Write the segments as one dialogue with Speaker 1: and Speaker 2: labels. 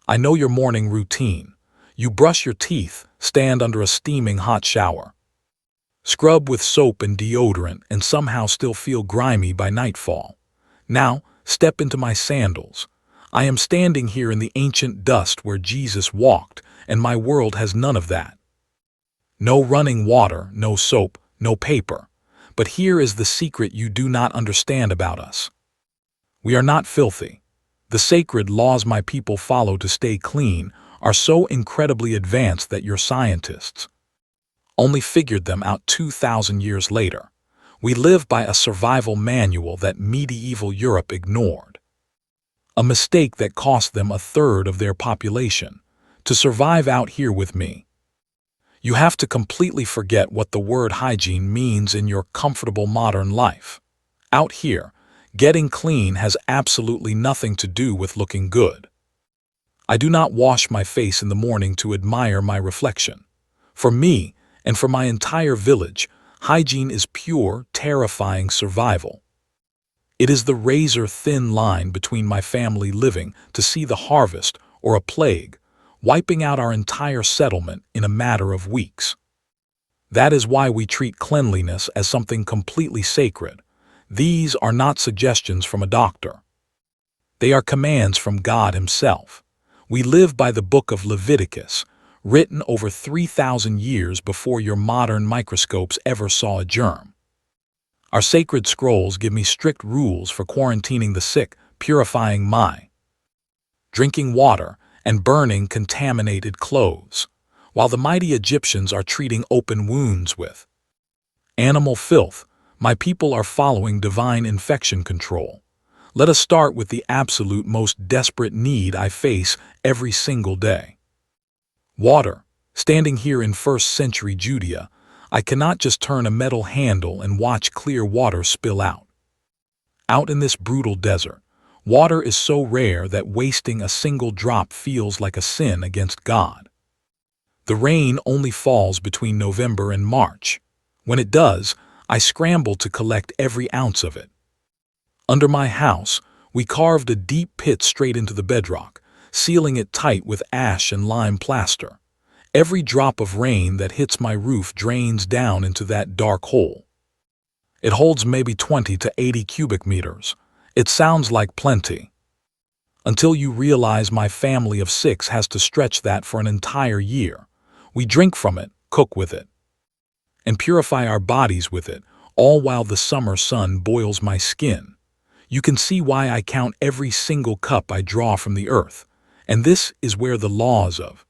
Speaker 1: I know your morning routine. You brush your teeth, stand under a steaming hot shower, scrub with soap and deodorant, and somehow still feel grimy by nightfall. Now, step into my sandals. I am standing here in the ancient dust where Jesus walked, and my world has none of that. No running water, no soap, no paper. But here is the secret you do not understand about us. We are not filthy. The sacred laws my people follow to stay clean are so incredibly advanced that your scientists only figured them out 2,000 years later. We live by a survival manual that medieval Europe ignored. A mistake that cost them a third of their population. To survive out here with me, you have to completely forget what the word hygiene means in your comfortable modern life. Out here, getting clean has absolutely nothing to do with looking good. I do not wash my face in the morning to admire my reflection. For me, and for my entire village, hygiene is pure, terrifying survival. It is the razor-thin line between my family living to see the harvest or a plague, wiping out our entire settlement in a matter of weeks. That is why we treat cleanliness as something completely sacred. These are not suggestions from a doctor. They are commands from God Himself. We live by the book of Leviticus, written over 3,000 years before your modern microscopes ever saw a germ. Our sacred scrolls give me strict rules for quarantining the sick, purifying my drinking water, and burning contaminated clothes, while the mighty Egyptians are treating open wounds with animal filth. My people are following divine infection control. Let us start with the absolute most desperate need I face every single day. Water. Standing here in 1st century Judea, I cannot just turn a metal handle and watch clear water spill out. Out in this brutal desert, water is so rare that wasting a single drop feels like a sin against God. The rain only falls between November and March. When it does, I scramble to collect every ounce of it. Under my house, we carved a deep pit straight into the bedrock, sealing it tight with ash and lime plaster. Every drop of rain that hits my roof drains down into that dark hole. It holds maybe 20 to 80 cubic meters. It sounds like plenty, until you realize my family of 6 has to stretch that for an entire year. We drink from it, cook with it, and purify our bodies with it, all while the summer sun boils my skin. You can see why I count every single cup I draw from the earth, and this is where the laws of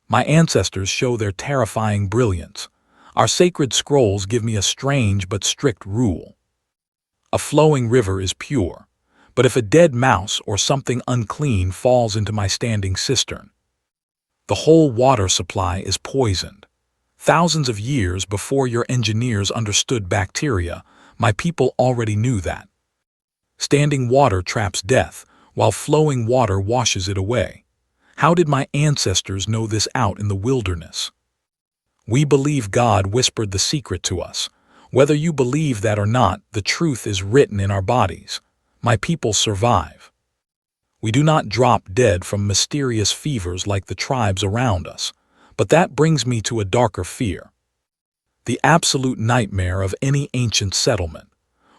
Speaker 1: my ancestors show their terrifying brilliance. Our sacred scrolls give me a strange but strict rule. A flowing river is pure, but if a dead mouse or something unclean falls into my standing cistern, the whole water supply is poisoned. Thousands of years before your engineers understood bacteria, my people already knew that. Standing water traps death, while flowing water washes it away. How did my ancestors know this out in the wilderness? We believe God whispered the secret to us. Whether you believe that or not, the truth is written in our bodies. My people survive. We do not drop dead from mysterious fevers like the tribes around us. But that brings me to a darker fear. The absolute nightmare of any ancient settlement.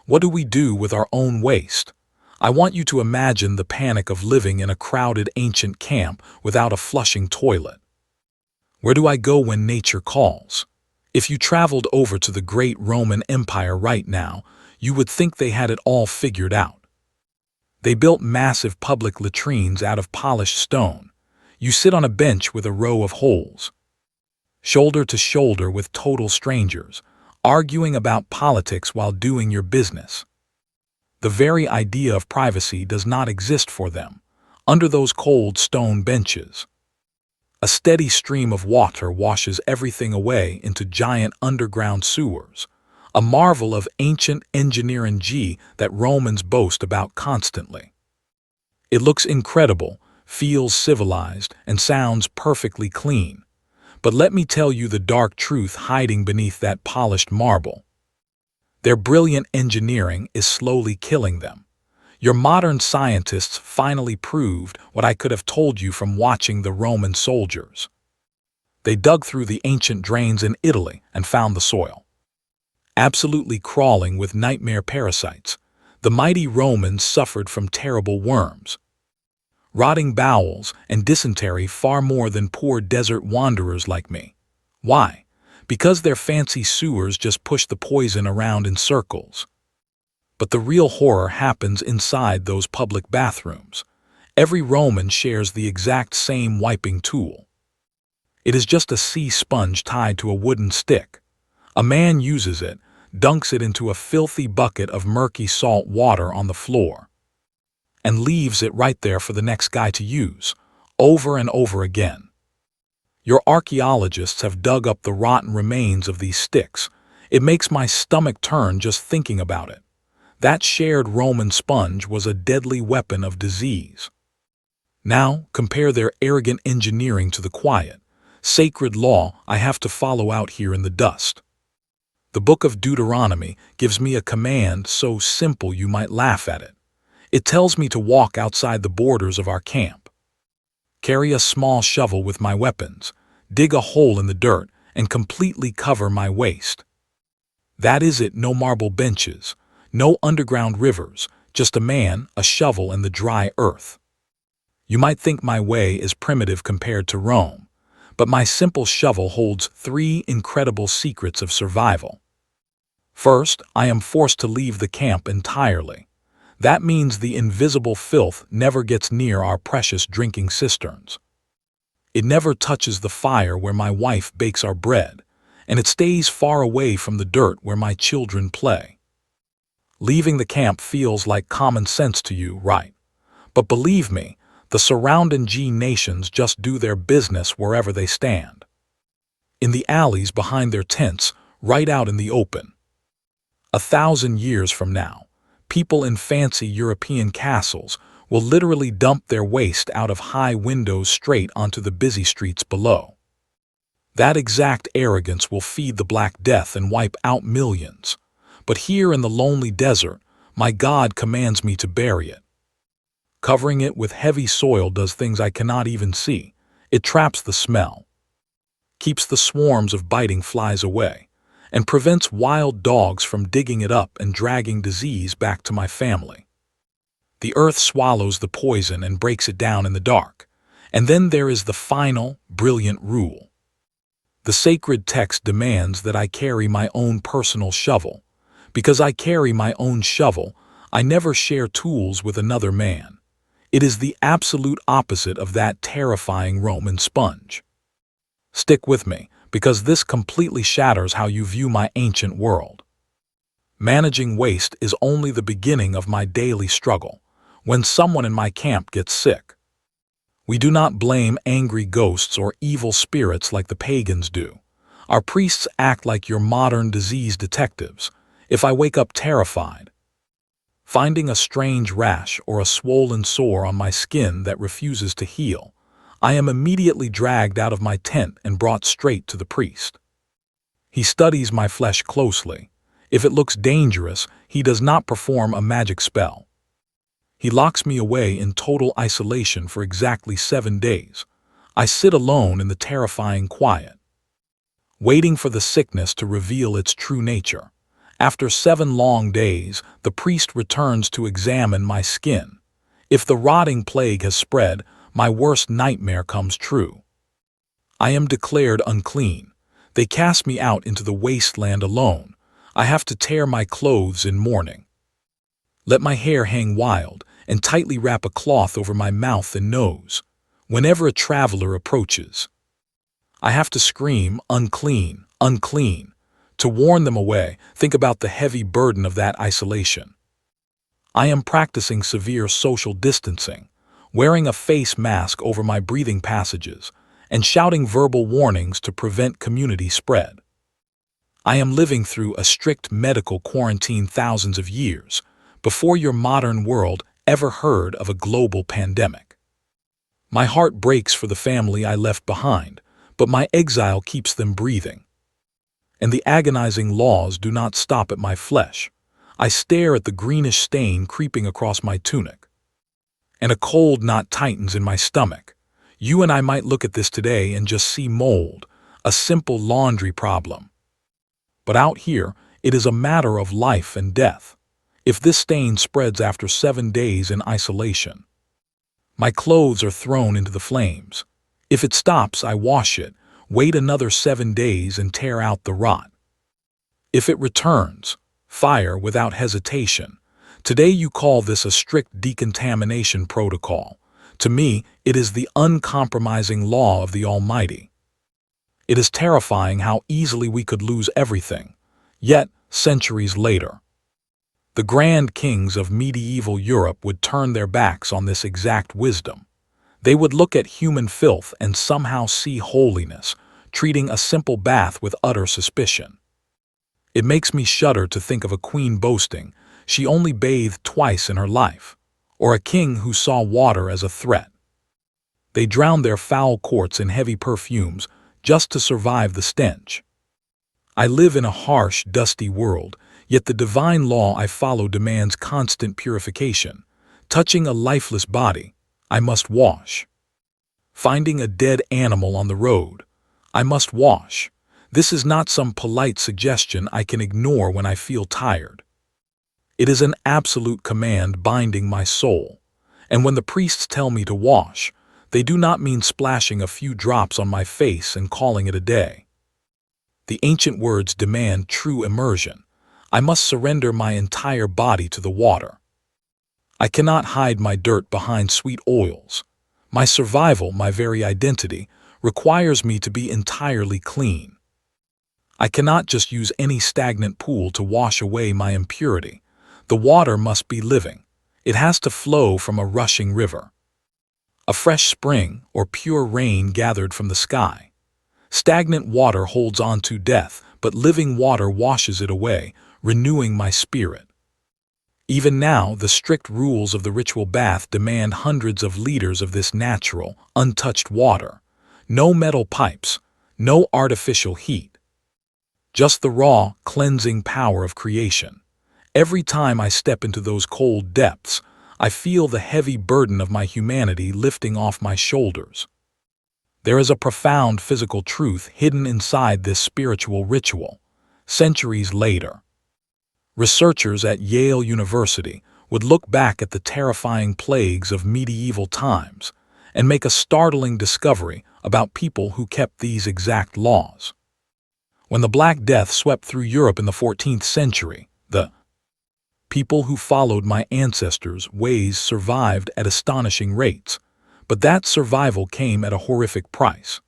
Speaker 1: What do we do with our own waste? I want you to imagine the panic of living in a crowded ancient camp without a flushing toilet. Where do I go when nature calls? If you traveled over to the great Roman Empire right now, you would think they had it all figured out. They built massive public latrines out of polished stone. You sit on a bench with a row of holes, shoulder to shoulder with total strangers, arguing about politics while doing your business. The very idea of privacy does not exist for them. Under those cold stone benches, a steady stream of water washes everything away into giant underground sewers, a marvel of ancient engineering that Romans boast about constantly. It looks incredible, feels civilized, and sounds perfectly clean. But let me tell you the dark truth hiding beneath that polished marble. Their brilliant engineering is slowly killing them. Your modern scientists finally proved what I could have told you from watching the Roman soldiers. They dug through the ancient drains in Italy and found the soil absolutely crawling with nightmare parasites. The mighty Romans suffered from terrible worms, rotting bowels, and dysentery far more than poor desert wanderers like me. Why? Because their fancy sewers just push the poison around in circles. But the real horror happens inside those public bathrooms. Every Roman shares the exact same wiping tool. It is just a sea sponge tied to a wooden stick. A man uses it, dunks it into a filthy bucket of murky salt water on the floor, and leaves it right there for the next guy to use, over and over again. Your archaeologists have dug up the rotten remains of these sticks. It makes my stomach turn just thinking about it. That shared Roman sponge was a deadly weapon of disease. Now, compare their arrogant engineering to the quiet, sacred law I have to follow out here in the dust. The book of Deuteronomy gives me a command so simple you might laugh at it. It tells me to walk outside the borders of our camp, carry a small shovel with my weapons, dig a hole in the dirt, and completely cover my waist. That is it, no marble benches, no underground rivers, just a man, a shovel, and the dry earth. You might think my way is primitive compared to Rome, but my simple shovel holds 3 incredible secrets of survival. First, I am forced to leave the camp entirely. That means the invisible filth never gets near our precious drinking cisterns. It never touches the fire where my wife bakes our bread, and it stays far away from the dirt where my children play. Leaving the camp feels like common sense to you, right? But believe me, the surrounding G nations just do their business wherever they stand. In the alleys behind their tents, right out in the open. 1,000 years from now, people in fancy European castles will literally dump their waste out of high windows straight onto the busy streets below. That exact arrogance will feed the Black Death and wipe out millions. But here in the lonely desert, my God commands me to bury it. Covering it with heavy soil does things I cannot even see. It traps the smell, keeps the swarms of biting flies away, and prevents wild dogs from digging it up and dragging disease back to my family. The earth swallows the poison and breaks it down in the dark. And then there is the final, brilliant rule. The sacred text demands that I carry my own personal shovel. Because I carry my own shovel, I never share tools with another man. It is the absolute opposite of that terrifying Roman sponge. Stick with me, because this completely shatters how you view my ancient world. Managing waste is only the beginning of my daily struggle. When someone in my camp gets sick, we do not blame angry ghosts or evil spirits like the pagans do. Our priests act like your modern disease detectives. If I wake up terrified, finding a strange rash or a swollen sore on my skin that refuses to heal, I am immediately dragged out of my tent and brought straight to the priest. He studies my flesh closely. If it looks dangerous, he does not perform a magic spell. He locks me away in total isolation for exactly 7 days. I sit alone in the terrifying quiet, waiting for the sickness to reveal its true nature. After 7 long days, the priest returns to examine my skin. If the rotting plague has spread, my worst nightmare comes true. I am declared unclean. They cast me out into the wasteland alone. I have to tear my clothes in mourning, let my hair hang wild, and tightly wrap a cloth over my mouth and nose. Whenever a traveler approaches, I have to scream, "Unclean, unclean," to warn them away. Think about the heavy burden of that isolation. I am practicing severe social distancing, wearing a face mask over my breathing passages, and shouting verbal warnings to prevent community spread. I am living through a strict medical quarantine thousands of years before your modern world ever heard of a global pandemic. My heart breaks for the family I left behind, but my exile keeps them breathing. And the agonizing laws do not stop at my flesh. I stare at the greenish stain creeping across my tunic, and a cold knot tightens in my stomach. You and I might look at this today and just see mold, a simple laundry problem. But out here, it is a matter of life and death. If this stain spreads after 7 days in isolation, my clothes are thrown into the flames. If it stops, I wash it, wait another 7 days and tear out the rot. If it returns, fire without hesitation. Today you call this a strict decontamination protocol. To me, it is the uncompromising law of the Almighty. It is terrifying how easily we could lose everything. Yet, centuries later, the grand kings of medieval Europe would turn their backs on this exact wisdom. They would look at human filth and somehow see holiness, treating a simple bath with utter suspicion. It makes me shudder to think of a queen boasting she only bathed twice in her life, or a king who saw water as a threat. They drowned their foul courts in heavy perfumes just to survive the stench. I live in a harsh, dusty world, yet the divine law I follow demands constant purification. Touching a lifeless body, I must wash. Finding a dead animal on the road, I must wash. This is not some polite suggestion I can ignore when I feel tired. It is an absolute command binding my soul. And when the priests tell me to wash, they do not mean splashing a few drops on my face and calling it a day. The ancient words demand true immersion. I must surrender my entire body to the water. I cannot hide my dirt behind sweet oils. My survival, my very identity, requires me to be entirely clean. I cannot just use any stagnant pool to wash away my impurity. The water must be living. It has to flow from a rushing river, a fresh spring, or pure rain gathered from the sky. Stagnant water holds on to death, but living water washes it away, renewing my spirit. Even now, the strict rules of the ritual bath demand hundreds of liters of this natural, untouched water. No metal pipes, no artificial heat. Just the raw, cleansing power of creation. Every time I step into those cold depths, I feel the heavy burden of my humanity lifting off my shoulders. There is a profound physical truth hidden inside this spiritual ritual. Centuries later, researchers at Yale University would look back at the terrifying plagues of medieval times and make a startling discovery about people who kept these exact laws. When the Black Death swept through Europe in the 14th century, the people who followed my ancestors' ways survived at astonishing rates, but that survival came at a horrific price.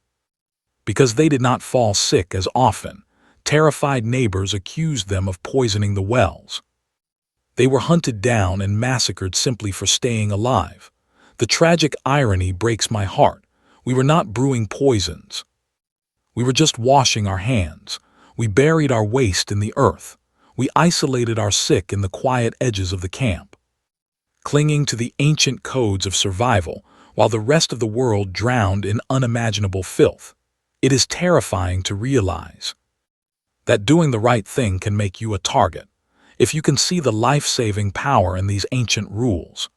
Speaker 1: Because they did not fall sick as often, terrified neighbors accused them of poisoning the wells. They were hunted down and massacred simply for staying alive. The tragic irony breaks my heart. We were not brewing poisons. We were just washing our hands. We buried our waste in the earth. We isolated our sick in the quiet edges of the camp, clinging to the ancient codes of survival while the rest of the world drowned in unimaginable filth. It is terrifying to realize that doing the right thing can make you a target. If you can see the life-saving power in these ancient rules,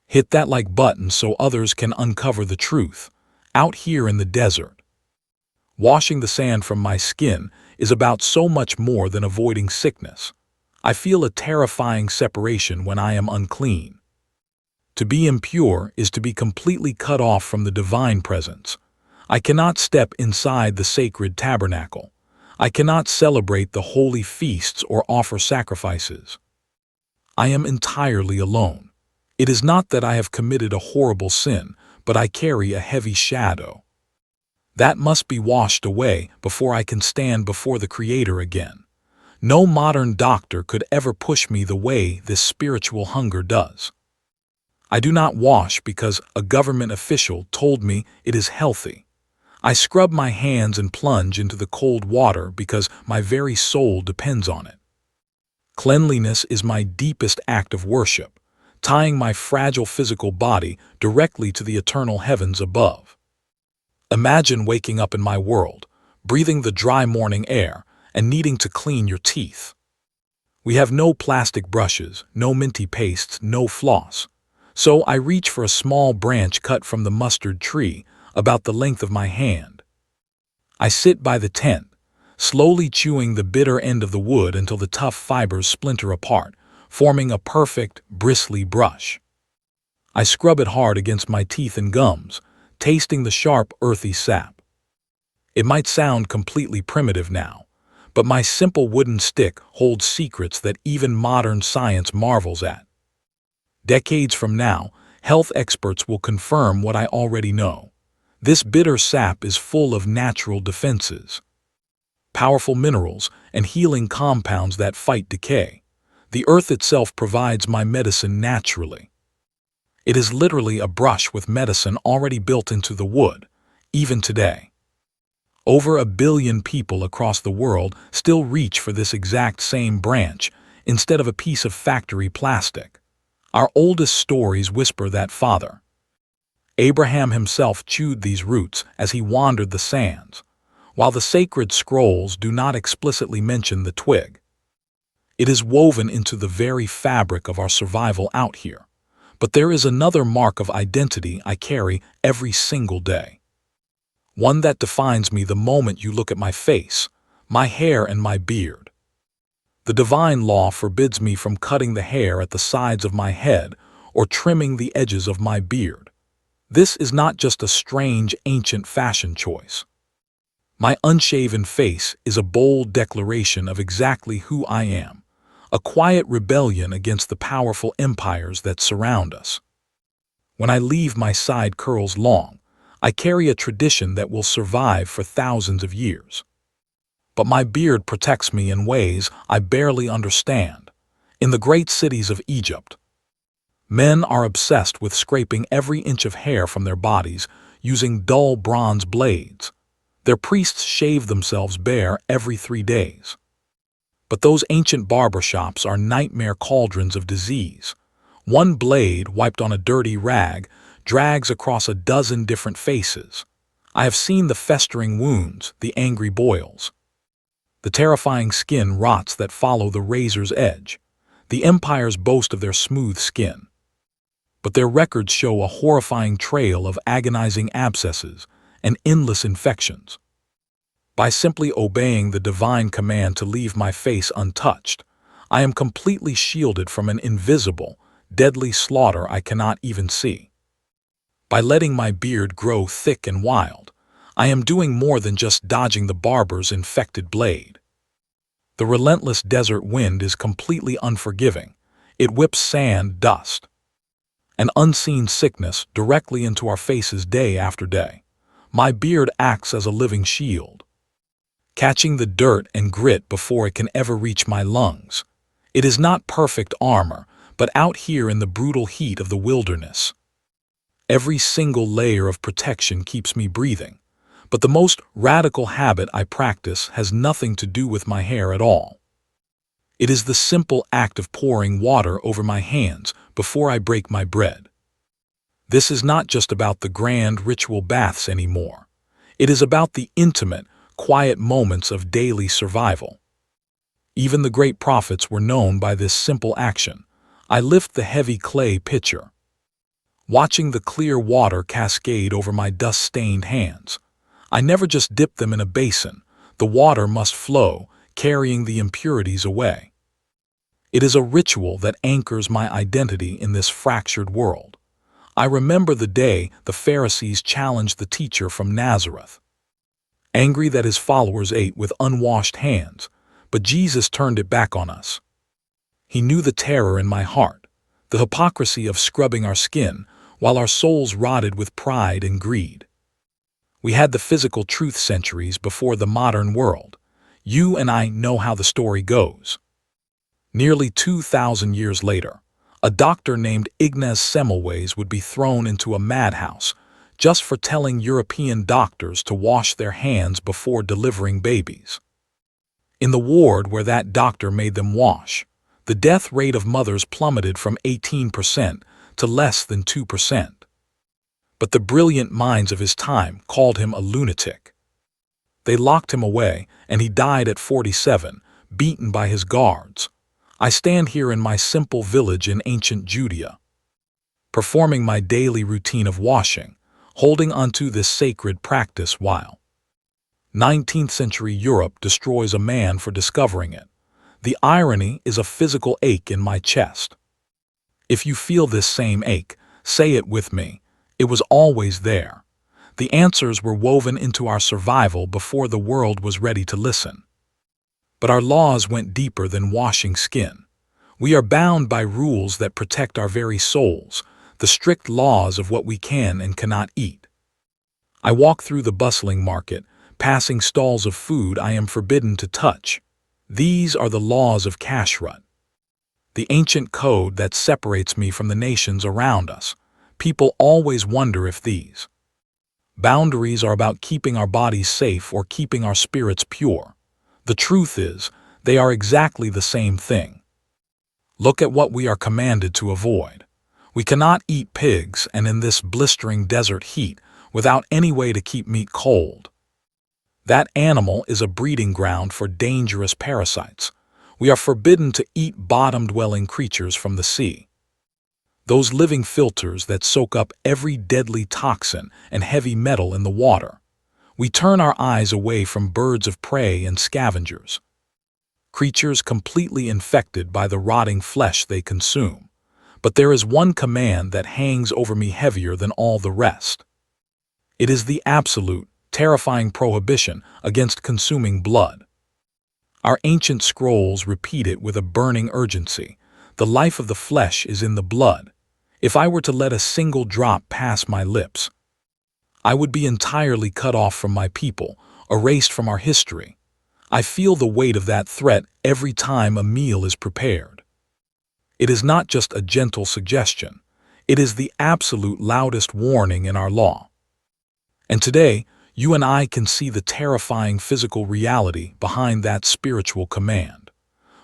Speaker 1: hit that like button so others can uncover the truth. Out here in the desert, washing the sand from my skin is about so much more than avoiding sickness. I feel a terrifying separation when I am unclean. To be impure is to be completely cut off from the divine presence. I cannot step inside the sacred tabernacle. I cannot celebrate the holy feasts or offer sacrifices. I am entirely alone. It is not that I have committed a horrible sin, but I carry a heavy shadow. That must be washed away before I can stand before the Creator again. No modern doctor could ever push me the way this spiritual hunger does. I do not wash because a government official told me it is healthy. I scrub my hands and plunge into the cold water because my very soul depends on it. Cleanliness is my deepest act of worship, tying my fragile physical body directly to the eternal heavens above. Imagine waking up in my world, breathing the dry morning air, and needing to clean your teeth. We have no plastic brushes, no minty pastes, no floss. So I reach for a small branch cut from the mustard tree, about the length of my hand. I sit by the tent, slowly chewing the bitter end of the wood until the tough fibers splinter apart, forming a perfect, bristly brush. I scrub it hard against my teeth and gums, tasting the sharp, earthy sap. It might sound completely primitive now, but my simple wooden stick holds secrets that even modern science marvels at. Decades from now, health experts will confirm what I already know. This bitter sap is full of natural defenses, powerful minerals, and healing compounds that fight decay. The earth itself provides my medicine naturally. It is literally a brush with medicine already built into the wood, even today. Over 1 billion people across the world still reach for this exact same branch instead of a piece of factory plastic. Our oldest stories whisper that Father Abraham himself chewed these roots as he wandered the sands, while the sacred scrolls do not explicitly mention the twig. It is woven into the very fabric of our survival out here. But there is another mark of identity I carry every single day. One that defines me the moment you look at my face, my hair and my beard. The divine law forbids me from cutting the hair at the sides of my head or trimming the edges of my beard. This is not just a strange, ancient fashion choice. My unshaven face is a bold declaration of exactly who I am, a quiet rebellion against the powerful empires that surround us. When I leave my side curls long, I carry a tradition that will survive for thousands of years. But my beard protects me in ways I barely understand. In the great cities of Egypt, men are obsessed with scraping every inch of hair from their bodies using dull bronze blades. Their priests shave themselves bare every 3 days. But those ancient barbershops are nightmare cauldrons of disease. One blade, wiped on a dirty rag, drags across a dozen different faces. I have seen the festering wounds, the angry boils, the terrifying skin rots that follow the razor's edge. The empires boast of their smooth skin, but their records show a horrifying trail of agonizing abscesses and endless infections. By simply obeying the divine command to leave my face untouched, I am completely shielded from an invisible, deadly slaughter I cannot even see. By letting my beard grow thick and wild, I am doing more than just dodging the barber's infected blade. The relentless desert wind is completely unforgiving. It whips sand, dust, and unseen sickness directly into our faces day after day. My beard acts as a living shield, catching the dirt and grit before it can ever reach my lungs. It is not perfect armor, but out here in the brutal heat of the wilderness, every single layer of protection keeps me breathing. But the most radical habit I practice has nothing to do with my hair at all. It is the simple act of pouring water over my hands before I break my bread. This is not just about the grand ritual baths anymore. It is about the intimate, quiet moments of daily survival. Even the great prophets were known by this simple action. I lift the heavy clay pitcher, watching the clear water cascade over my dust-stained hands. I never just dip them in a basin. The water must flow, carrying the impurities away. It is a ritual that anchors my identity in this fractured world. I remember the day the Pharisees challenged the teacher from Nazareth, angry that his followers ate with unwashed hands, but Jesus turned it back on us. He knew the terror in my heart, the hypocrisy of scrubbing our skin while our souls rotted with pride and greed. We had the physical truth centuries before the modern world. You and I know how the story goes. Nearly 2,000 years later, a doctor named Ignaz Semmelweis would be thrown into a madhouse just for telling European doctors to wash their hands before delivering babies. In the ward where that doctor made them wash, the death rate of mothers plummeted from 18% to less than 2%. But the brilliant minds of his time called him a lunatic. They locked him away, and he died at 47, beaten by his guards. I stand here in my simple village in ancient Judea, performing my daily routine of washing, holding onto this sacred practice while 19th century Europe destroys a man for discovering it. The irony is a physical ache in my chest. If you feel this same ache, say it with me. It was always there. The answers were woven into our survival before the world was ready to listen. But our laws went deeper than washing skin. We are bound by rules that protect our very souls, the strict laws of what we can and cannot eat. I walk through the bustling market, passing stalls of food I am forbidden to touch. These are the laws of kashrut, the ancient code that separates me from the nations around us. People always wonder if these boundaries are about keeping our bodies safe or keeping our spirits pure. The truth is, they are exactly the same thing. Look at what we are commanded to avoid. We cannot eat pigs, and in this blistering desert heat, without any way to keep meat cold. That animal is a breeding ground for dangerous parasites. We are forbidden to eat bottom-dwelling creatures from the sea. Those living filters that soak up every deadly toxin and heavy metal in the water. We turn our eyes away from birds of prey and scavengers, creatures completely infected by the rotting flesh they consume. But there is one command that hangs over me heavier than all the rest. It is the absolute, terrifying prohibition against consuming blood. Our ancient scrolls repeat it with a burning urgency. The life of the flesh is in the blood. If I were to let a single drop pass my lips, I would be entirely cut off from my people, erased from our history. I feel the weight of that threat every time a meal is prepared. It is not just a gentle suggestion. It is the absolute loudest warning in our law. And today, you and I can see the terrifying physical reality behind that spiritual command.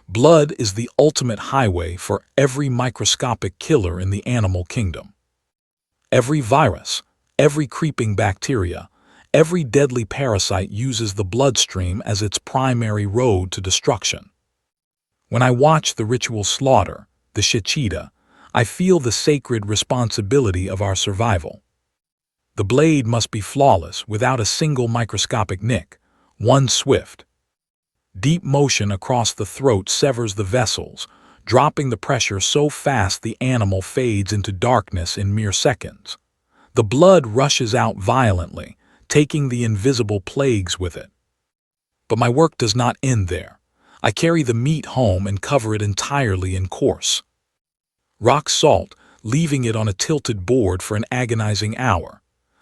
Speaker 1: Blood is the ultimate highway for every microscopic killer in the animal kingdom. Every virus, every creeping bacteria, every deadly parasite uses the bloodstream as its primary road to destruction. When I watch the ritual slaughter, the shechita, I feel the sacred responsibility of our survival. The blade must be flawless, without a single microscopic nick. One swift, deep motion across the throat severs the vessels, dropping the pressure so fast the animal fades into darkness in mere seconds. The blood rushes out violently, taking the invisible plagues with it. But my work does not end there. I carry the meat home and cover it entirely in coarse rock salt, leaving it on a tilted board for an agonizing hour.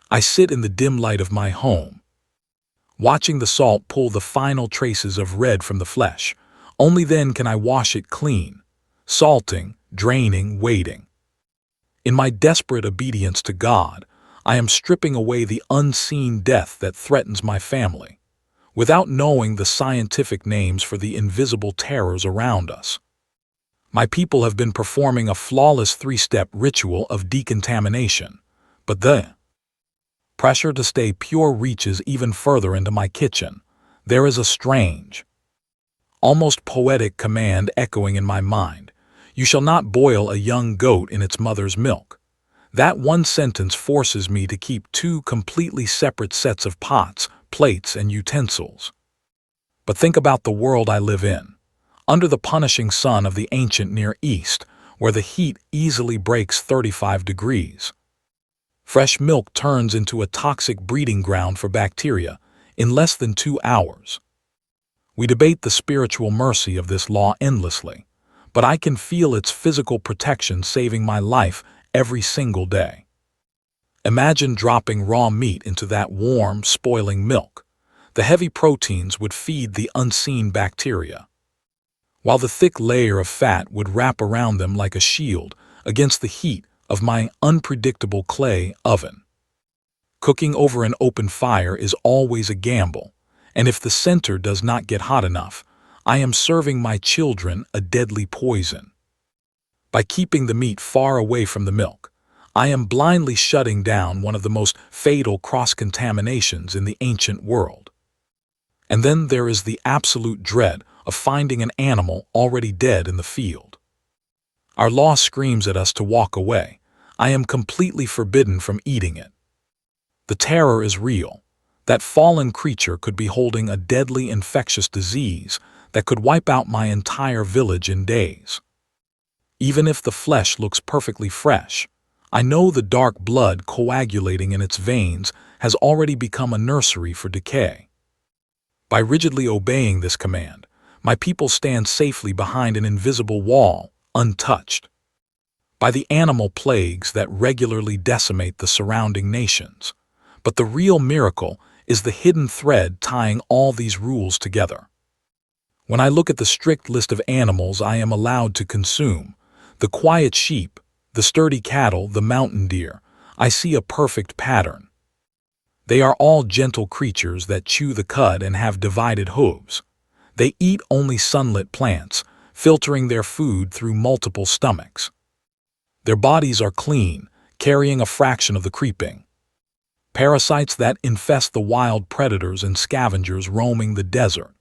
Speaker 1: I sit in the dim light of my home, watching the salt pull the final traces of red from the flesh. Only then can I wash it clean, salting, draining, waiting. In my desperate obedience to God, I am stripping away the unseen death that threatens my family, without knowing the scientific names for the invisible terrors around us. My people have been performing a flawless three-step ritual of decontamination, but the pressure to stay pure reaches even further into my kitchen. There is a strange, almost poetic command echoing in my mind. You shall not boil a young goat in its mother's milk. That one sentence forces me to keep two completely separate sets of pots, plates, and utensils. But think about the world I live in, under the punishing sun of the ancient Near East, where the heat easily breaks 35 degrees. Fresh milk turns into a toxic breeding ground for bacteria in less than 2 hours. We debate the spiritual mercy of this law endlessly, but I can feel its physical protection saving my life every single day. Imagine dropping raw meat into that warm, spoiling milk. The heavy proteins would feed the unseen bacteria, while the thick layer of fat would wrap around them like a shield against the heat of my unpredictable clay oven. Cooking over an open fire is always a gamble, and if the center does not get hot enough, I am serving my children a deadly poison. By keeping the meat far away from the milk, I am blindly shutting down one of the most fatal cross-contaminations in the ancient world. And then there is the absolute dread of finding an animal already dead in the field. Our law screams at us to walk away. I am completely forbidden from eating it. The terror is real. That fallen creature could be holding a deadly infectious disease that could wipe out my entire village in days. Even if the flesh looks perfectly fresh, I know the dark blood coagulating in its veins has already become a nursery for decay. By rigidly obeying this command, my people stand safely behind an invisible wall, untouched by the animal plagues that regularly decimate the surrounding nations. But the real miracle is the hidden thread tying all these rules together. When I look at the strict list of animals I am allowed to consume, the quiet sheep, the sturdy cattle, the mountain deer, I see a perfect pattern. They are all gentle creatures that chew the cud and have divided hooves. They eat only sunlit plants, filtering their food through multiple stomachs. Their bodies are clean, carrying a fraction of the creeping parasites that infest the wild predators and scavengers roaming the desert.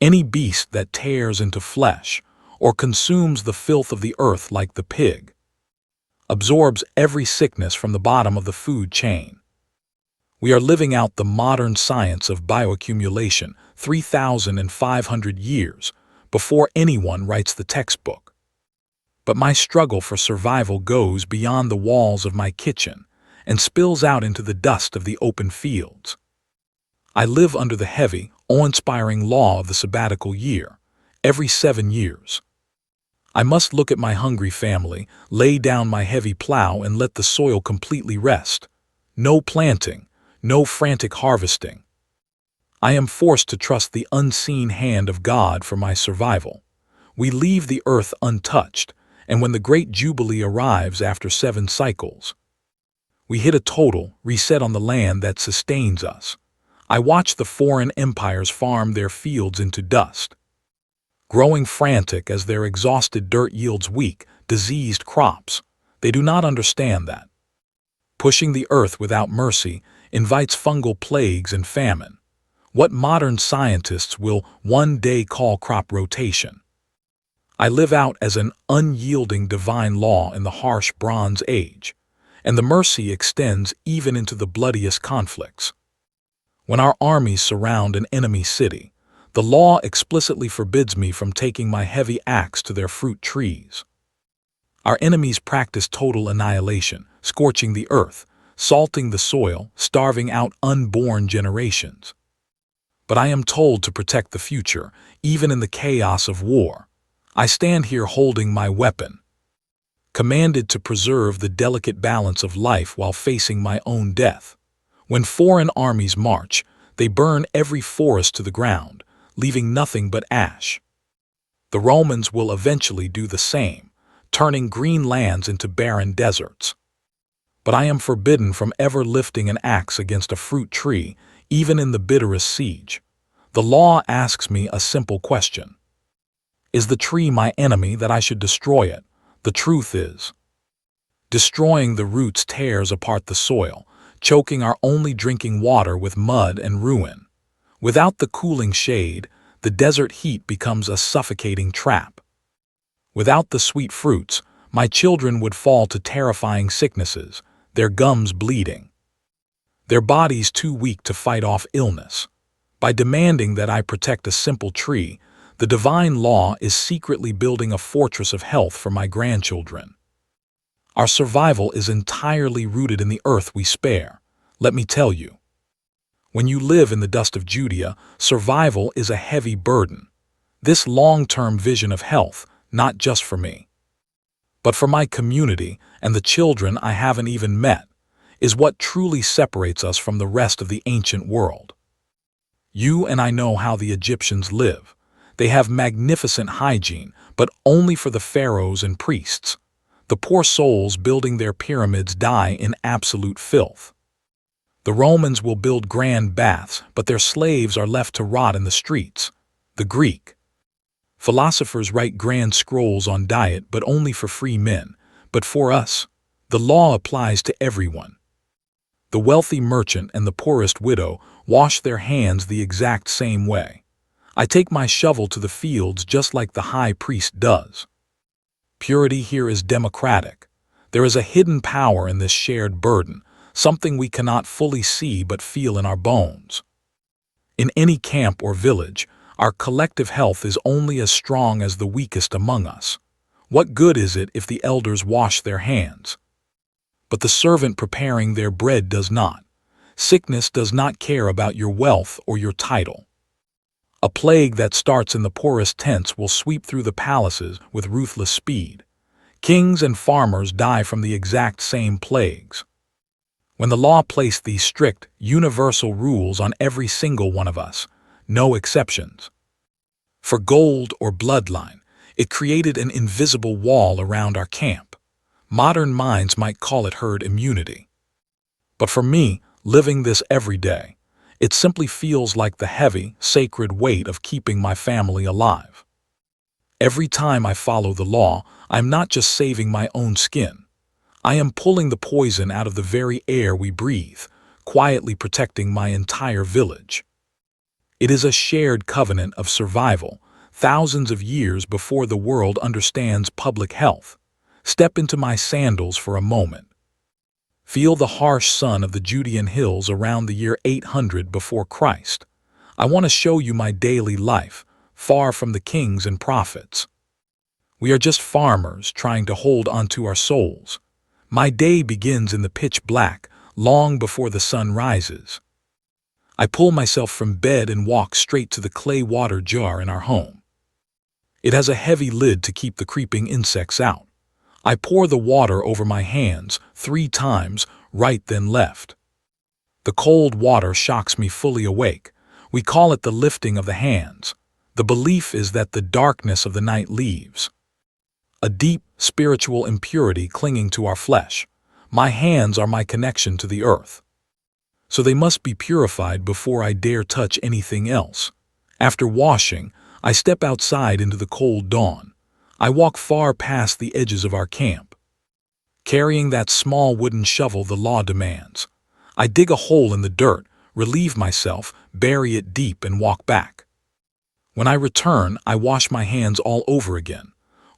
Speaker 1: Any beast that tears into flesh or consumes the filth of the earth like the pig absorbs every sickness from the bottom of the food chain. We are living out the modern science of bioaccumulation 3,500 years before anyone writes the textbook. But my struggle for survival goes beyond the walls of my kitchen and spills out into the dust of the open fields. I live under the heavy, awe-inspiring law of the sabbatical year, every 7 years. I must look at my hungry family, lay down my heavy plow and let the soil completely rest. No planting, no frantic harvesting. I am forced to trust the unseen hand of God for my survival. We leave the earth untouched, and when the great jubilee arrives after 7 cycles, we hit a total reset on the land that sustains us. I watch the foreign empires farm their fields into dust, growing frantic as their exhausted dirt yields weak, diseased crops. They do not understand that pushing the earth without mercy invites fungal plagues and famine, what modern scientists will one day call crop rotation. I live out as an unyielding divine law in the harsh Bronze Age, and the mercy extends even into the bloodiest conflicts. When our armies surround an enemy city, the law explicitly forbids me from taking my heavy axe to their fruit trees. Our enemies practice total annihilation, scorching the earth, salting the soil, starving out unborn generations. But I am told to protect the future, even in the chaos of war. I stand here holding my weapon, commanded to preserve the delicate balance of life while facing my own death. When foreign armies march, they burn every forest to the ground, leaving nothing but ash. The Romans will eventually do the same, turning green lands into barren deserts. But I am forbidden from ever lifting an axe against a fruit tree, even in the bitterest siege. The law asks me a simple question. Is the tree my enemy that I should destroy it? The truth is, destroying the roots tears apart the soil, choking our only drinking water with mud and ruin. Without the cooling shade, the desert heat becomes a suffocating trap. Without the sweet fruits, my children would fall to terrifying sicknesses, their gums bleeding, their bodies too weak to fight off illness. By demanding that I protect a simple tree, the divine law is secretly building a fortress of health for my grandchildren. Our survival is entirely rooted in the earth we spare. Let me tell you, when you live in the dust of Judea, survival is a heavy burden. This long-term vision of health, not just for me, but for my community and the children I haven't even met, is what truly separates us from the rest of the ancient world. You and I know how the Egyptians live. They have magnificent hygiene, but only for the pharaohs and priests. The poor souls building their pyramids die in absolute filth. The Romans will build grand baths, but their slaves are left to rot in the streets. The Greek philosophers write grand scrolls on diet, but only for free men. But for us, the law applies to everyone. The wealthy merchant and the poorest widow wash their hands the exact same way. I take my shovel to the fields just like the high priest does. Purity here is democratic. There is a hidden power in this shared burden, something we cannot fully see but feel in our bones. In any camp or village, our collective health is only as strong as the weakest among us. What good is it if the elders wash their hands? But the servant preparing their bread does not. Sickness does not care about your wealth or your title. A plague that starts in the poorest tents will sweep through the palaces with ruthless speed. Kings and farmers die from the exact same plagues. When the law placed these strict, universal rules on every single one of us, no exceptions. For gold or bloodline, it created an invisible wall around our camp. Modern minds might call it herd immunity. But for me, living this every day, it simply feels like the heavy, sacred weight of keeping my family alive. Every time I follow the law, I'm not just saving my own skin. I am pulling the poison out of the very air we breathe, quietly protecting my entire village. It is a shared covenant of survival, thousands of years before the world understands public health. Step into my sandals for a moment. Feel the harsh sun of the Judean hills around the year 800 before Christ. I want to show you my daily life, far from the kings and prophets. We are just farmers trying to hold onto our souls. My day begins in the pitch black, long before the sun rises. I pull myself from bed and walk straight to the clay water jar in our home. It has a heavy lid to keep the creeping insects out. I pour the water over my hands 3 times, right then left. The cold water shocks me fully awake. We call it the lifting of the hands. The belief is that the darkness of the night leaves. A deep, spiritual impurity clinging to our flesh. My hands are my connection to the earth. So they must be purified before I dare touch anything else. After washing, I step outside into the cold dawn. I walk far past the edges of our camp. Carrying that small wooden shovel the law demands. I dig a hole in the dirt, relieve myself, bury it deep, and walk back. When I return, I wash my hands all over again.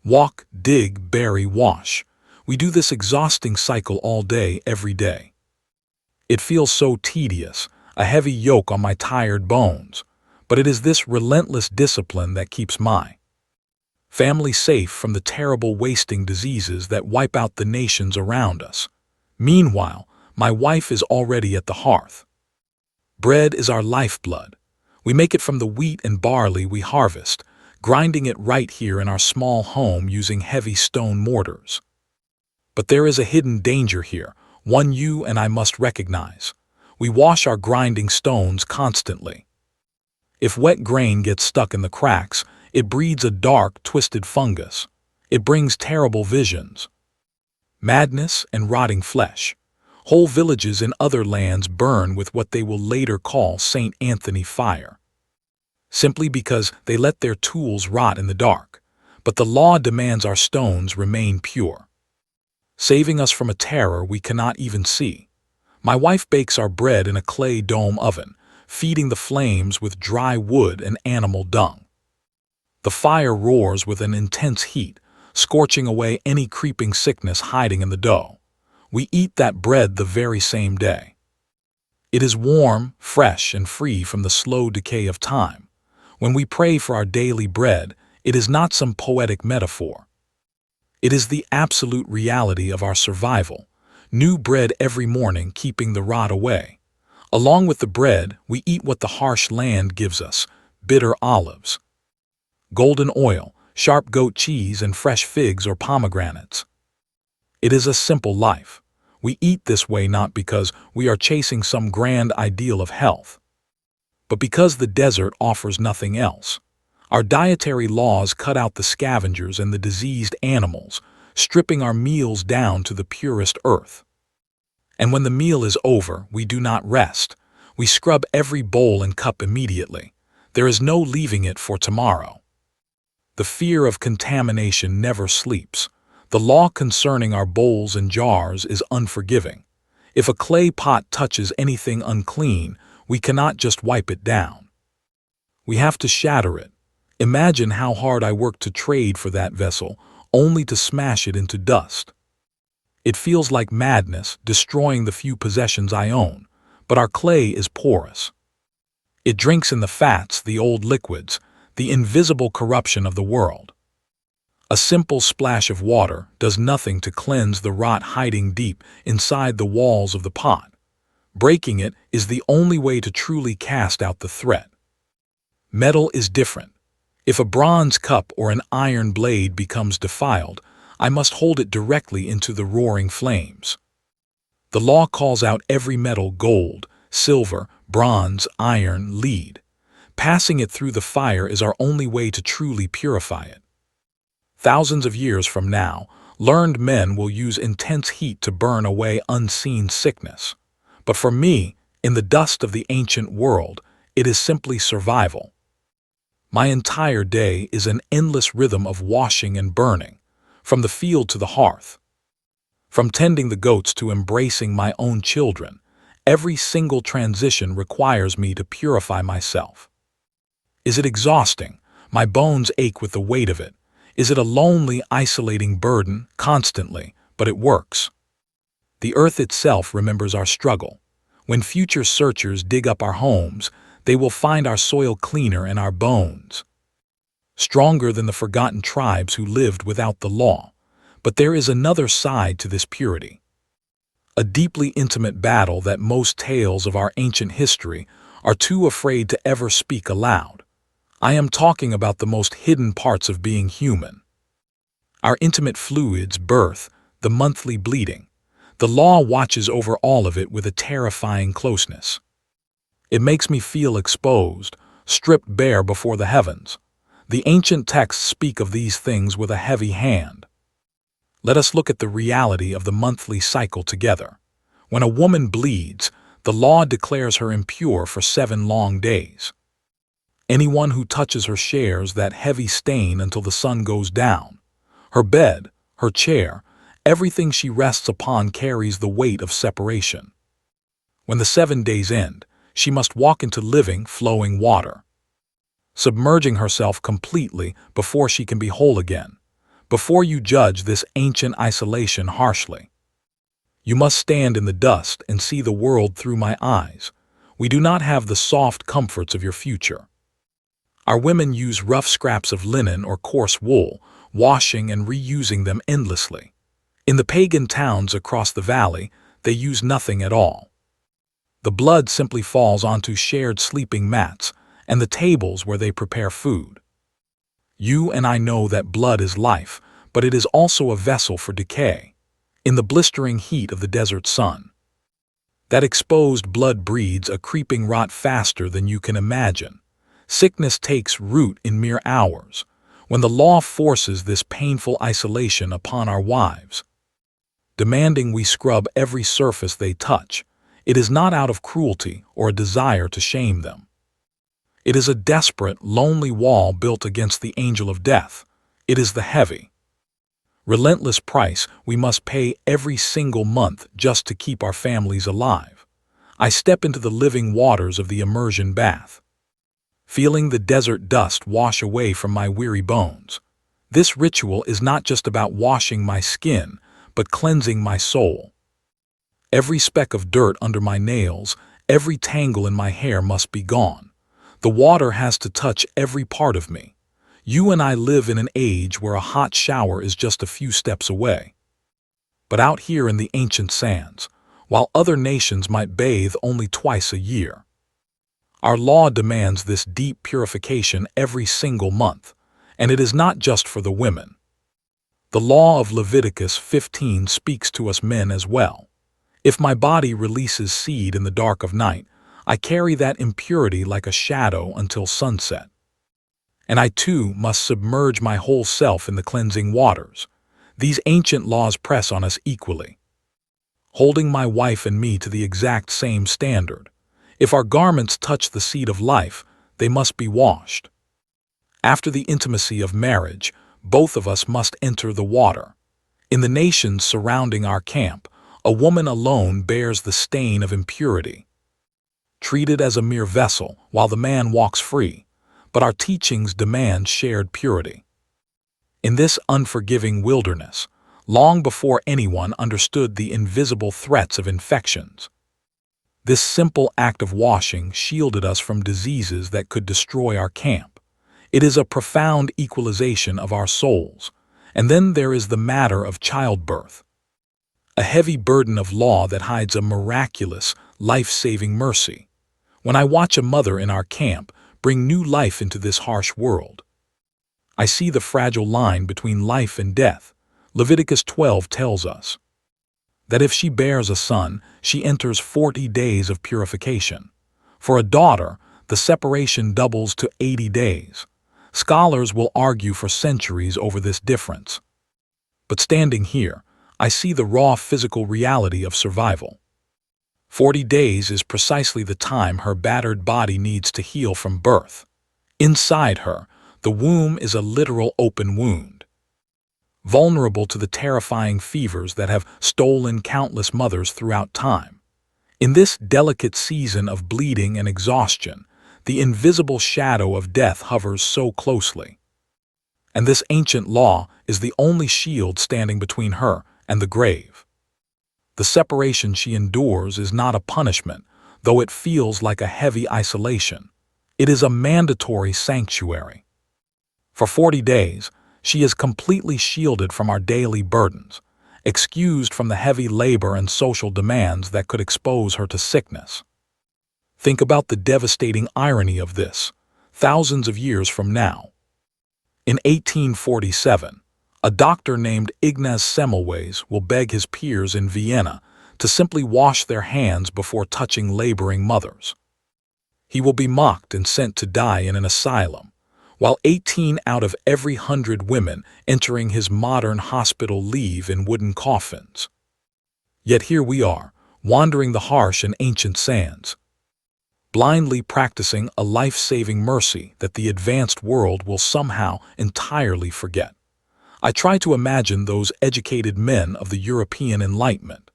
Speaker 1: Walk, dig, bury, wash. We do this exhausting cycle all day, every day. It feels so tedious, a heavy yoke on my tired bones, but it is this relentless discipline that keeps my family safe from the terrible wasting diseases that wipe out the nations around us. Meanwhile, my wife is already at the hearth. Bread is our lifeblood. We make it from the wheat and barley we harvest, grinding it right here in our small home using heavy stone mortars. But there is a hidden danger here, one you and I must recognize. We wash our grinding stones constantly. If wet grain gets stuck in the cracks, it breeds a dark, twisted fungus. It brings terrible visions, madness, and rotting flesh. Whole villages in other lands burn with what they will later call St. Anthony fire, simply because they let their tools rot in the dark. But the law demands our stones remain pure, saving us from a terror we cannot even see. My wife bakes our bread in a clay dome oven, feeding the flames with dry wood and animal dung. The fire roars with an intense heat, scorching away any creeping sickness hiding in the dough. We eat that bread the very same day. It is warm, fresh, and free from the slow decay of time. When we pray for our daily bread, it is not some poetic metaphor. It is the absolute reality of our survival. New bread every morning, keeping the rot away. Along with the bread, we eat what the harsh land gives us: bitter olives, golden oil, sharp goat cheese, and fresh figs or pomegranates. It is a simple life. We eat this way not because we are chasing some grand ideal of health, but because the desert offers nothing else. Our dietary laws cut out the scavengers and the diseased animals, stripping our meals down to the purest earth. And when the meal is over, we do not rest. We scrub every bowl and cup immediately. There is no leaving it for tomorrow. The fear of contamination never sleeps. The law concerning our bowls and jars is unforgiving. If a clay pot touches anything unclean, we cannot just wipe it down. We have to shatter it. Imagine how hard I worked to trade for that vessel, only to smash it into dust. It feels like madness, destroying the few possessions I own, but our clay is porous. It drinks in the fats, the old liquids, the invisible corruption of the world. A simple splash of water does nothing to cleanse the rot hiding deep inside the walls of the pot. Breaking it is the only way to truly cast out the threat. Metal is different. If a bronze cup or an iron blade becomes defiled, I must hold it directly into the roaring flames. The law calls out every metal: gold, silver, bronze, iron, lead. Passing it through the fire is our only way to truly purify it. Thousands of years from now, learned men will use intense heat to burn away unseen sickness. But for me, in the dust of the ancient world, it is simply survival. My entire day is an endless rhythm of washing and burning, from the field to the hearth. From tending the goats to embracing my own children, every single transition requires me to purify myself. Is it exhausting? My bones ache with the weight of it. Is it a lonely, isolating burden? Constantly, but it works. The earth itself remembers our struggle. When future searchers dig up our homes, they will find our soil cleaner and our bones stronger than the forgotten tribes who lived without the law. But there is another side to this purity. A deeply intimate battle that most tales of our ancient history are too afraid to ever speak aloud. I am talking about the most hidden parts of being human. Our intimate fluids, birth, the monthly bleeding. The law watches over all of it with a terrifying closeness. It makes me feel exposed, stripped bare before the heavens. The ancient texts speak of these things with a heavy hand. Let us look at the reality of the monthly cycle together. When a woman bleeds, the law declares her impure for 7 long days. Anyone who touches her shares that heavy stain until the sun goes down. Her bed, her chair, everything she rests upon carries the weight of separation. When the 7 days end, she must walk into living, flowing water, submerging herself completely before she can be whole again. Before you judge this ancient isolation harshly, you must stand in the dust and see the world through my eyes. We do not have the soft comforts of your future. Our women use rough scraps of linen or coarse wool, washing and reusing them endlessly. In the pagan towns across the valley, they use nothing at all. The blood simply falls onto shared sleeping mats and the tables where they prepare food. You and I know that blood is life, but it is also a vessel for decay. In the blistering heat of the desert sun, that exposed blood breeds a creeping rot faster than you can imagine. Sickness takes root in mere hours, when the law forces this painful isolation upon our wives, demanding we scrub every surface they touch. It is not out of cruelty or a desire to shame them. It is a desperate, lonely wall built against the angel of death. It is the heavy, relentless price we must pay every single month just to keep our families alive. I step into the living waters of the immersion bath, feeling the desert dust wash away from my weary bones. This ritual is not just about washing my skin, but cleansing my soul. Every speck of dirt under my nails, every tangle in my hair must be gone. The water has to touch every part of me. You and I live in an age where a hot shower is just a few steps away. But out here in the ancient sands, while other nations might bathe only twice a year, our law demands this deep purification every single month, and it is not just for the women. The law of Leviticus 15 speaks to us men as well. If my body releases seed in the dark of night, I carry that impurity like a shadow until sunset. And I too must submerge my whole self in the cleansing waters. These ancient laws press on us equally, holding my wife and me to the exact same standard. If our garments touch the seed of life, they must be washed. After the intimacy of marriage, both of us must enter the water. In the nations surrounding our camp, a woman alone bears the stain of impurity, treated as a mere vessel while the man walks free. but our teachings demand shared purity. In this unforgiving wilderness, long before anyone understood the invisible threats of infections, this simple act of washing shielded us from diseases that could destroy our camp. It is a profound equalization of our souls. And then there is the matter of childbirth, a heavy burden of law that hides a miraculous, life-saving mercy. When I watch a mother in our camp bring new life into this harsh world, I see the fragile line between life and death. Leviticus 12 tells us that if she bears a son, she enters 40 days of purification. For a daughter, the separation doubles to 80 days. Scholars will argue for centuries over this difference. But standing here, I see the raw physical reality of survival. 40 days is precisely the time her battered body needs to heal from birth. Inside her, the womb is a literal open wound, vulnerable to the terrifying fevers that have stolen countless mothers throughout time. In this delicate season of bleeding and exhaustion, the invisible shadow of death hovers so closely. And this ancient law is the only shield standing between her and the grave. The separation she endures is not a punishment, though it feels like a heavy isolation. It is a mandatory sanctuary. For 40 days, she is completely shielded from our daily burdens, excused from the heavy labor and social demands that could expose her to sickness. Think about the devastating irony of this. Thousands of years from now, in 1847, a doctor named Ignaz Semmelweis will beg his peers in Vienna to simply wash their hands before touching laboring mothers. He will be mocked and sent to die in an asylum, while 18 out of every 100 women entering his modern hospital leave in wooden coffins. Yet here we are, wandering the harsh and ancient sands, blindly practicing a life-saving mercy that the advanced world will somehow entirely forget. I try to imagine those educated men of the European Enlightenment,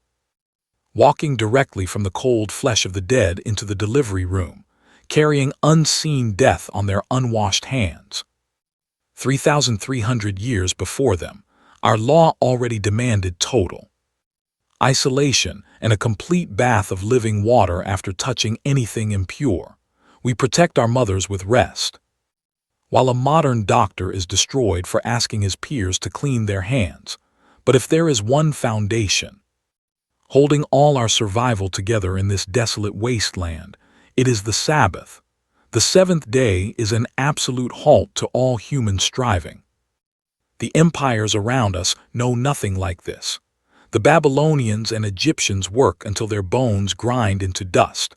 Speaker 1: walking directly from the cold flesh of the dead into the delivery room, carrying unseen death on their unwashed hands. 3,300 years before them, our law already demanded total isolation and a complete bath of living water after touching anything impure. We protect our mothers with rest, while a modern doctor is destroyed for asking his peers to clean their hands. But if there is one foundation holding all our survival together in this desolate wasteland, it is the Sabbath. The seventh day is an absolute halt to all human striving. The empires around us know nothing like this. The Babylonians and Egyptians work until their bones grind into dust,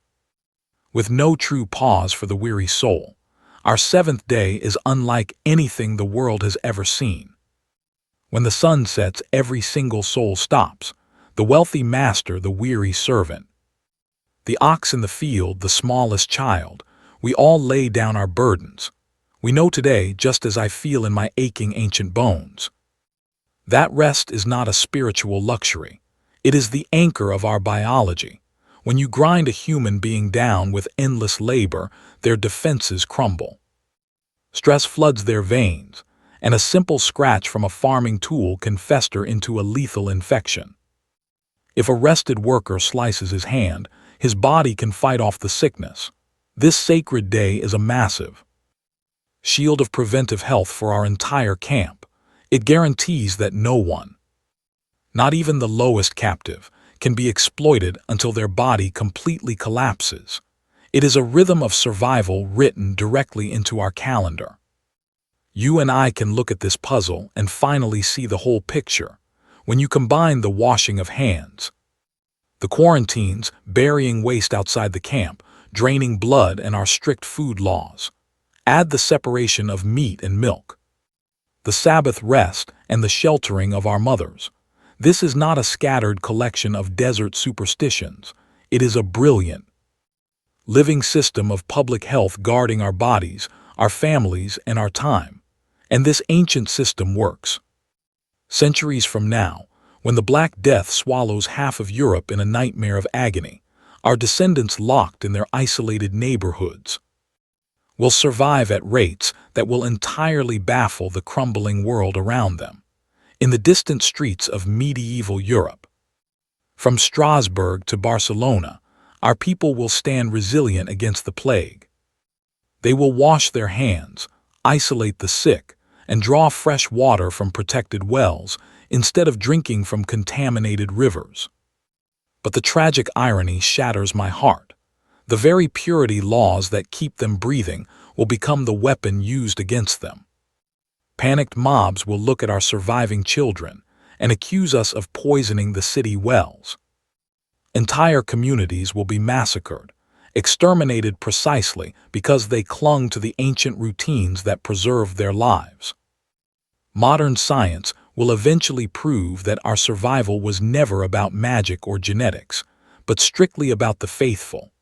Speaker 1: with no true pause for the weary soul. Our seventh day is unlike anything the world has ever seen. When the sun sets, every single soul stops, the wealthy master, the weary servant, the ox in the field, the smallest child. We all lay down our burdens. We know today, just as I feel in my aching ancient bones, that rest is not a spiritual luxury. It is the anchor of our biology. When you grind a human being down with endless labor, their defenses crumble. Stress floods their veins, and a simple scratch from a farming tool can fester into a lethal infection. If a rested worker slices his hand, his body can fight off the sickness. This sacred day is a massive shield of preventive health for our entire camp. It guarantees that no one, not even the lowest captive, can be exploited until their body completely collapses. It is a rhythm of survival written directly into our calendar. You and I can look at this puzzle and finally see the whole picture. When you combine the washing of hands, the quarantines, burying waste outside the camp, draining blood, and our strict food laws, add the separation of meat and milk, the Sabbath rest, and the sheltering of our mothers. This is not a scattered collection of desert superstitions. It is a brilliant, living system of public health guarding our bodies, our families, and our time. And this ancient system works. Centuries from now, when the Black Death swallows half of Europe in a nightmare of agony, our descendants locked in their isolated neighborhoods, will survive at rates that will entirely baffle the crumbling world around them. In the distant streets of medieval Europe, from Strasbourg to Barcelona, our people will stand resilient against the plague. They will wash their hands, isolate the sick, and draw fresh water from protected wells instead of drinking from contaminated rivers. But the tragic irony shatters my heart. The very purity laws that keep them breathing will become the weapon used against them. Panicked mobs will look at our surviving children and accuse us of poisoning the city wells. Entire communities will be massacred, exterminated precisely because they clung to the ancient routines that preserved their lives. Modern science will eventually prove that our survival was never about magic or genetics, but strictly about the faithful.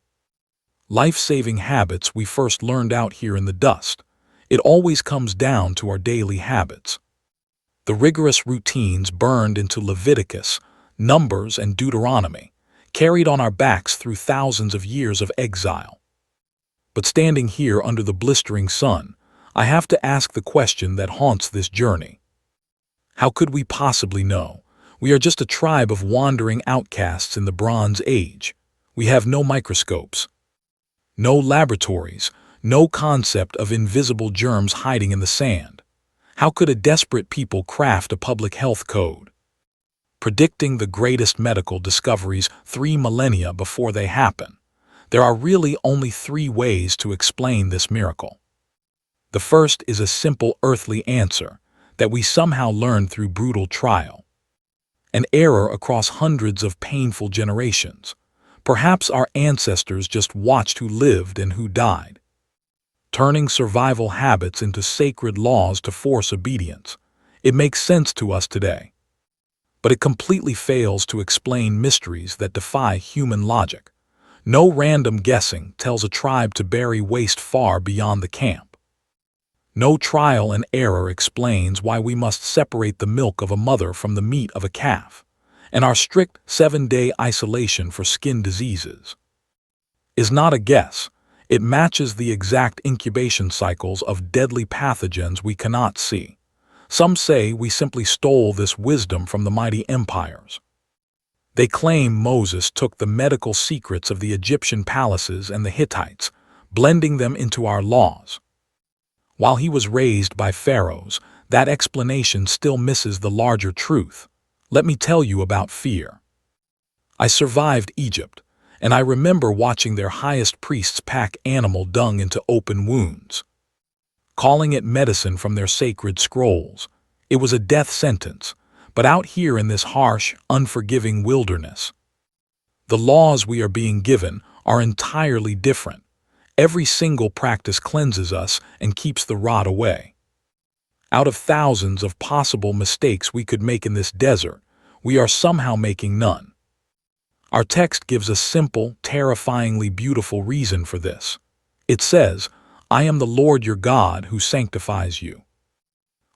Speaker 1: Life-saving habits we first learned out here in the dust. It always comes down to our daily habits. The rigorous routines burned into Leviticus, Numbers, and Deuteronomy, carried on our backs through thousands of years of exile. But standing here under the blistering sun, I have to ask the question that haunts this journey. How could we possibly know? We are just a tribe of wandering outcasts in the Bronze Age. We have no microscopes, no laboratories, no concept of invisible germs hiding in the sand. How could a desperate people craft a public health code, predicting the greatest medical discoveries 3 millennia before they happen? There are really only 3 ways to explain this miracle. The first is a simple earthly answer that we somehow learned through brutal trial. An error across hundreds of painful generations. Perhaps our ancestors just watched who lived and who died, turning survival habits into sacred laws to force obedience. It makes sense to us today, but it completely fails to explain mysteries that defy human logic. No random guessing tells a tribe to bury waste far beyond the camp. No trial and error explains why we must separate the milk of a mother from the meat of a calf, and our strict 7-day isolation for skin diseases is not a guess. It matches the exact incubation cycles of deadly pathogens we cannot see. Some say we simply stole this wisdom from the mighty empires. They claim Moses took the medical secrets of the Egyptian palaces and the Hittites, blending them into our laws. While he was raised by pharaohs, that explanation still misses the larger truth. Let me tell you about fear. I survived Egypt, and I remember watching their highest priests pack animal dung into open wounds, calling it medicine from their sacred scrolls. It was a death sentence, but out here in this harsh, unforgiving wilderness, the laws we are being given are entirely different. Every single practice cleanses us and keeps the rot away. Out of thousands of possible mistakes we could make in this desert, we are somehow making none. Our text gives a simple, terrifyingly beautiful reason for this. It says, "I am the Lord your God who sanctifies you."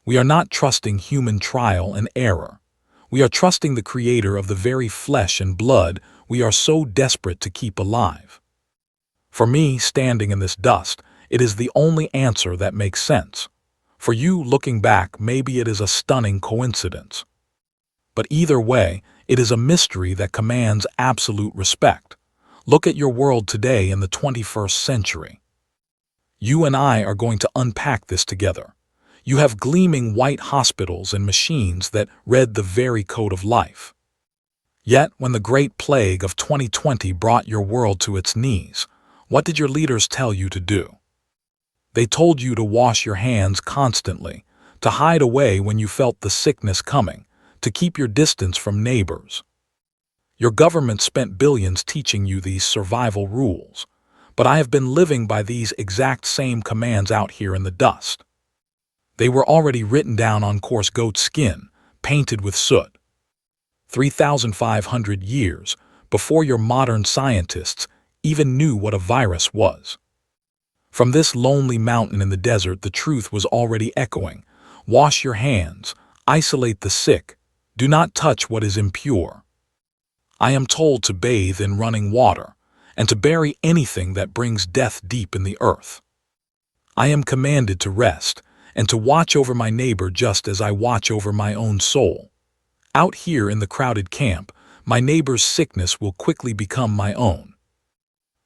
Speaker 1: We are not trusting human trial and error. We are trusting the Creator of the very flesh and blood we are so desperate to keep alive. For me, standing in this dust, it is the only answer that makes sense. For you, looking back, maybe it is a stunning coincidence. But either way, it is a mystery that commands absolute respect. Look at your world today in the 21st century. You and I are going to unpack this together. You have gleaming white hospitals and machines that read the very code of life. Yet, when the Great Plague of 2020 brought your world to its knees, what did your leaders tell you to do? They told you to wash your hands constantly, to hide away when you felt the sickness coming, to keep your distance from neighbors. Your government spent billions teaching you these survival rules, but I have been living by these exact same commands out here in the dust. They were already written down on coarse goat skin, painted with soot. 3,500 years before your modern scientists even knew what a virus was. From this lonely mountain in the desert, the truth was already echoing. Wash your hands, isolate the sick, do not touch what is impure. I am told to bathe in running water, and to bury anything that brings death deep in the earth. I am commanded to rest and to watch over my neighbor just as I watch over my own soul. Out here in the crowded camp, my neighbor's sickness will quickly become my own.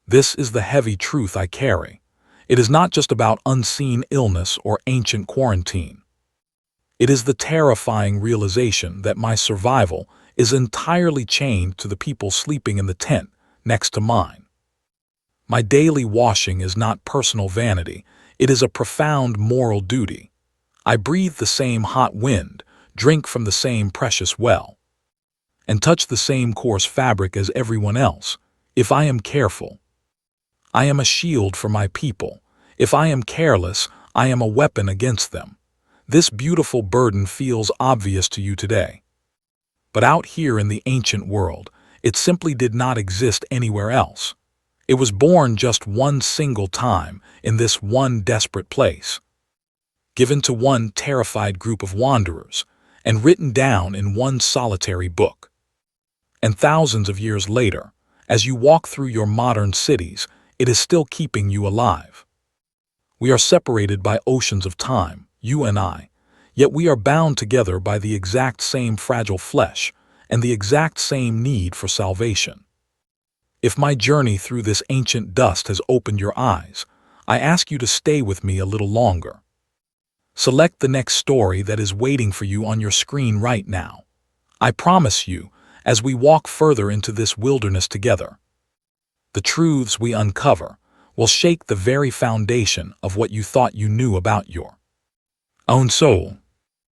Speaker 1: This is the heavy truth I carry. It is not just about unseen illness or ancient quarantine. It is the terrifying realization that my survival is entirely chained to the people sleeping in the tent next to mine. My daily washing is not personal vanity, it is a profound moral duty. I breathe the same hot wind, drink from the same precious well, and touch the same coarse fabric as everyone else, if I am careful. I am a shield for my people. If I am careless, I am a weapon against them. This beautiful burden feels obvious to you today. But out here in the ancient world, it simply did not exist anywhere else. It was born just one single time in this one desperate place, given to one terrified group of wanderers, and written down in one solitary book. And thousands of years later, as you walk through your modern cities, it is still keeping you alive. We are separated by oceans of time, you and I, yet we are bound together by the exact same fragile flesh and the exact same need for salvation. If my journey through this ancient dust has opened your eyes, I ask you to stay with me a little longer. Select the next story that is waiting for you on your screen right now. I promise you, as we walk further into this wilderness together, the truths we uncover will shake the very foundation of what you thought you knew about your own soul.